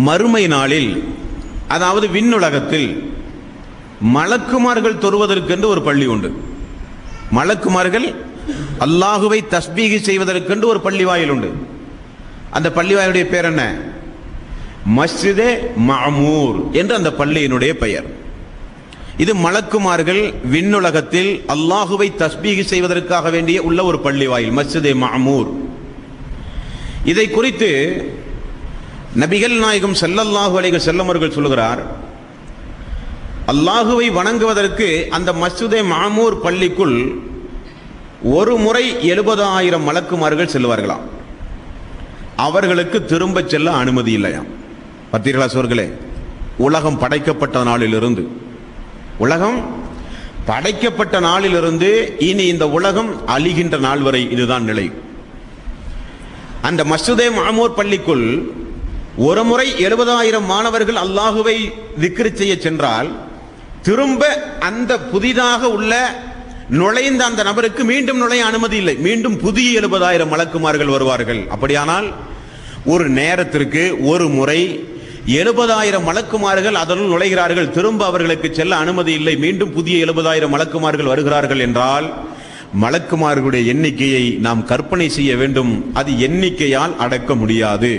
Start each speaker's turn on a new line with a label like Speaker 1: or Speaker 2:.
Speaker 1: மறுமை நாளில், அதாவது விண்ணுலகத்தில் மலக்குமார்கள் தொழுவதற்கென்று ஒரு பள்ளி உண்டு. மலக்குமார்கள் அல்லாஹுவை தஸ்பீஹ் செய்வதற்கென்று ஒரு பள்ளி வாயில் உண்டு. அந்த பள்ளி வாயிலுடைய பேர் என்ன? மஸ்ஜிதே மஅமூர் என்று அந்த பள்ளியினுடைய பெயர். இது மலக்குமார்கள் விண்ணுலகத்தில் அல்லாஹுவை தஸ்பீஹ் செய்வதற்காக வேண்டிய உள்ள ஒரு பள்ளி வாயில், மஸ்ஜிதே மஅமூர். இதை குறித்து நபிகள் நாயகம் ஸல்லல்லாஹு அலைஹி வஸல்லம் அவர்கள் சொல்கிறார், அல்லாஹுவை வணங்குவதற்கு அந்த மஸ்ஜிதே மஅமூர் பள்ளிக்குள் ஒரு முறை 70,000 மலக்குமார்கள் செல்வார்களாம். அவர்களுக்கு திரும்ப செல்ல அனுமதி இல்லையாம். பார்த்தீர்களா சோர்களே, உலகம் படைக்கப்பட்ட நாளிலிருந்து, உலகம் படைக்கப்பட்ட நாளிலிருந்து இனி இந்த உலகம் அழிகின்ற நாள் வரை இதுதான் நிலை. அந்த மஸ்ஜிதே மஅமூர் பள்ளிக்குள் ஒரு முறை 70,000 மாணவர்கள் அல்லாஹுவை திக்ர் செய்ய சென்றால் திரும்ப அந்த புதிதாக உள்ள நுழைந்த அந்த நபருக்கு மீண்டும் நுழைய அனுமதி இல்லை. மீண்டும் புதிய 70,000 மலக்குமார்கள் வருவார்கள். அப்படியானால் ஒரு நேரத்திற்கு ஒரு முறை 70,000 மலக்குமார்கள் அதனுள் நுழைகிறார்கள். திரும்ப அவர்களுக்கு செல்ல அனுமதி இல்லை. மீண்டும் புதிய 70,000 மலக்குமார்கள் வருகிறார்கள் என்றால் மலக்குமார்களுடைய எண்ணிக்கையை நாம் கற்பனை செய்ய வேண்டும். அது எண்ணிக்கையால் அடக்க முடியாது.